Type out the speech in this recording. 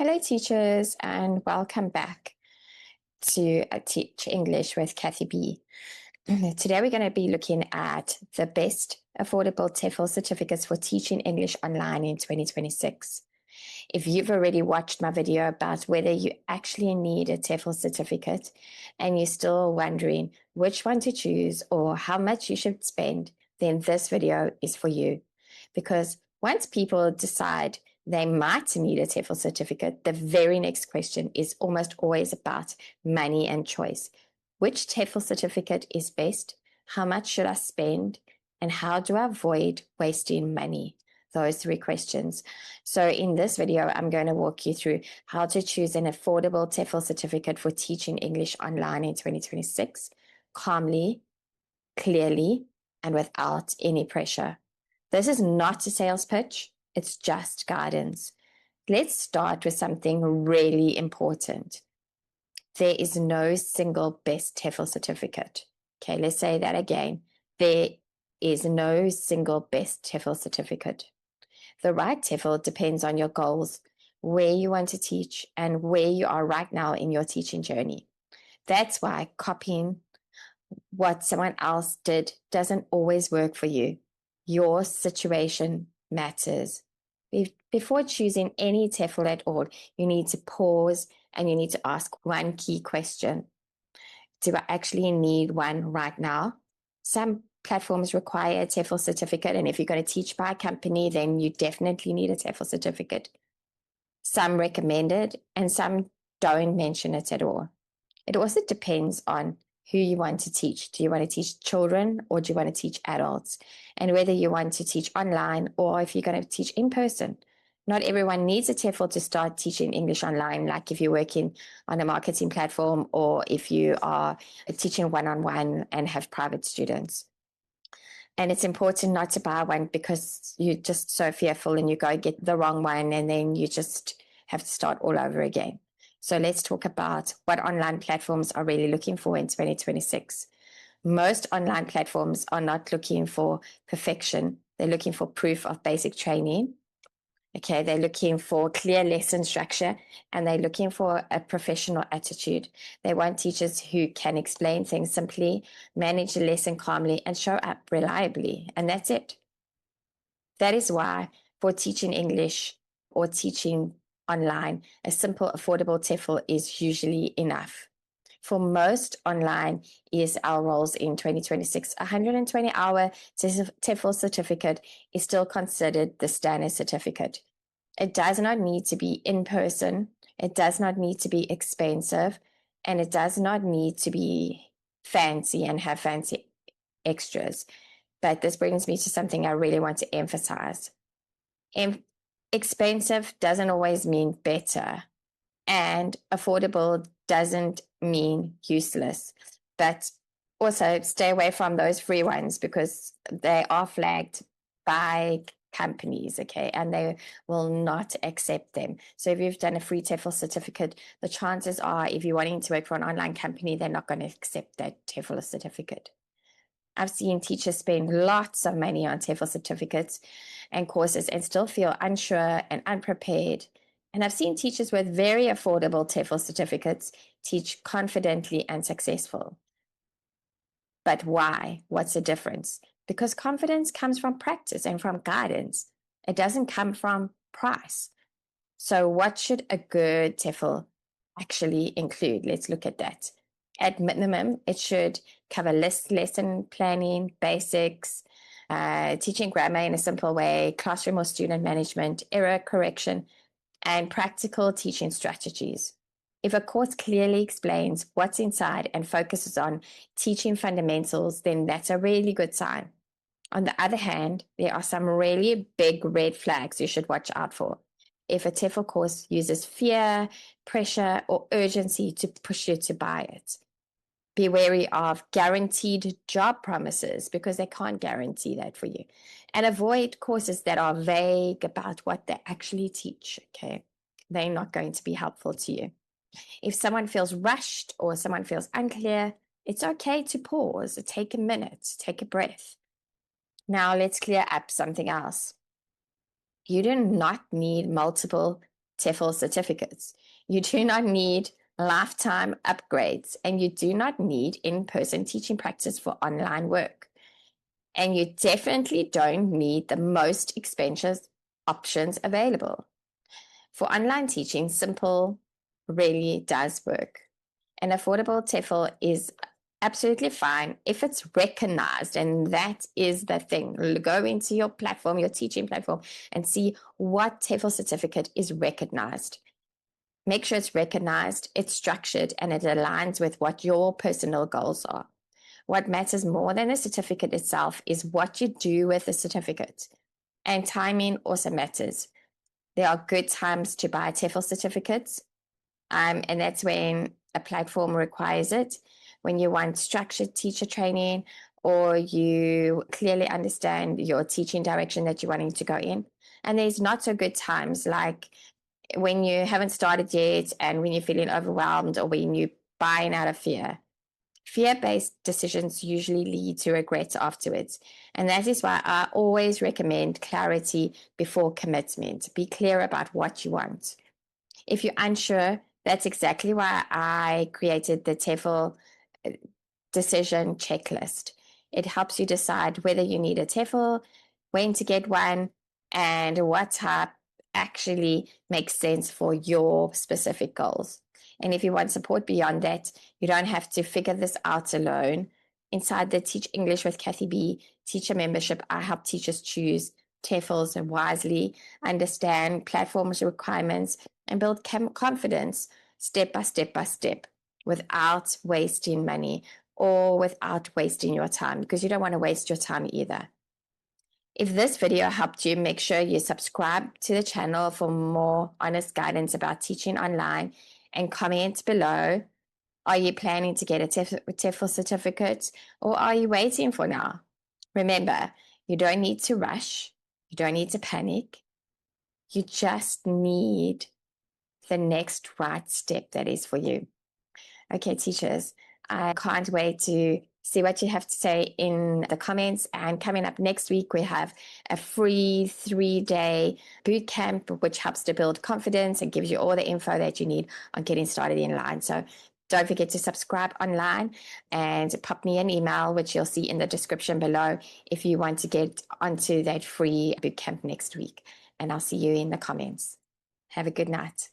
Hello, teachers, and welcome back to Teach English with Kathy B. Today, we're going to be looking at the best affordable TEFL certificates for teaching English online in 2026. If you've already watched my video about whether you actually need a TEFL certificate and you're still wondering which one to choose or how much you should spend, then this video is for you. Because once people decide they might need a TEFL certificate, the very next question is almost always about money and choice. Which TEFL certificate is best? How much should I spend? And how do I avoid wasting money? Those three questions. So in this video, I'm going to walk you through how to choose an affordable TEFL certificate for teaching English online in 2026, calmly, clearly, and without any pressure. This is not a sales pitch. It's just guidance. Let's start with something really important. There is no single best TEFL certificate. Okay, let's say that again. There is no single best TEFL certificate. The right TEFL depends on your goals, where you want to teach, and where you are right now in your teaching journey. That's why copying what someone else did doesn't always work for you. Your situation matters. Before choosing any TEFL at all, you need to pause and you need to ask one key question. Do I actually need one right now? Some platforms require a TEFL certificate, and if you're going to teach by a company, then you definitely need a TEFL certificate. Some recommend it, and some don't mention it at all. It also depends on who you want to teach. Do you want to teach children or do you want to teach adults? And whether you want to teach online or if you're going to teach in person. Not everyone needs a TEFL to start teaching English online, like if you're working on a marketing platform or if you are teaching one-on-one and have private students. And it's important not to buy one because you're just so fearful and you go get the wrong one and then you just have to start all over again. So let's talk about what online platforms are really looking for in 2026. Most online platforms are not looking for perfection. They're looking for proof of basic training. Okay, they're looking for clear lesson structure and they're looking for a professional attitude. They want teachers who can explain things simply, manage the lesson calmly, and show up reliably. And that's it. That is why for teaching English or teaching online, a simple, affordable TEFL is usually enough. For most online ESL roles in 2026, 120-hour TEFL certificate is still considered the standard certificate. It does not need to be in person, it does not need to be expensive, and it does not need to be fancy and have fancy extras. But this brings me to something I really want to emphasize. Expensive doesn't always mean better, and affordable doesn't mean useless. But also stay away from those free ones because they are flagged by companies, okay, and they will not accept them. So if you've done a free TEFL certificate, the chances are if you're wanting to work for an online company, they're not going to accept that TEFL certificate. I've seen teachers spend lots of money on TEFL certificates and courses and still feel unsure and unprepared. And I've seen teachers with very affordable TEFL certificates teach confidently and successful. But why? What's the difference? Because confidence comes from practice and from guidance. It doesn't come from price. So what should a good TEFL actually include? Let's look at that. At minimum, it should cover lesson planning, basics, teaching grammar in a simple way, classroom or student management, error correction, and practical teaching strategies. If a course clearly explains what's inside and focuses on teaching fundamentals, then that's a really good sign. On the other hand, there are some really big red flags you should watch out for. If a TEFL course uses fear, pressure, or urgency to push you to buy it. Be wary of guaranteed job promises because they can't guarantee that for you. And avoid courses that are vague about what they actually teach, okay? They're not going to be helpful to you. If someone feels rushed or someone feels unclear, it's okay to pause, take a minute, take a breath. Now let's clear up something else. You do not need multiple TEFL certificates. You do not need lifetime upgrades, and you do not need in-person teaching practice for online work. And you definitely don't need the most expensive options available. For online teaching, simple really does work. An affordable TEFL is absolutely fine if it's recognized, and that is the thing. Go into your platform, your teaching platform, and see what TEFL certificate is recognized. Make sure it's recognized, it's structured, and it aligns with what your personal goals are. What matters more than the certificate itself is what you do with the certificate. And timing also matters. There are good times to buy TEFL certificates, and that's when a platform requires it, when you want structured teacher training, or you clearly understand your teaching direction that you're wanting to go in. And there's not so good times, like when you haven't started yet and when you're feeling overwhelmed, or when you're buying out of fear. Fear-based decisions usually lead to regrets afterwards. And that is why I always recommend clarity before commitment. Be clear about what you want. If you're unsure, that's exactly why I created the TEFL decision checklist. It helps you decide whether you need a TEFL, when to get one, and what type actually makes sense for your specific goals. And if you want support beyond that, you don't have to figure this out alone. Inside the Teach English with Kathy B teacher membership, I help teachers choose TEFLs wisely, understand platforms' requirements, and build confidence step by step by step without wasting money or without wasting your time, because you don't want to waste your time either. If this video helped you, make sure you subscribe to the channel for more honest guidance about teaching online, and comment below. Are you planning to get a TEFL certificate, or are you waiting for now? Remember, you don't need to rush. You don't need to panic. You just need the next right step that is for you. Okay, teachers, I can't wait to see what you have to say in the comments. And coming up next week, we have a free 3-day boot camp, which helps to build confidence and gives you all the info that you need on getting started in line. So don't forget to subscribe online and pop me an email, which you'll see in the description below, if you want to get onto that free boot camp next week. And I'll see you in the comments. Have a good night.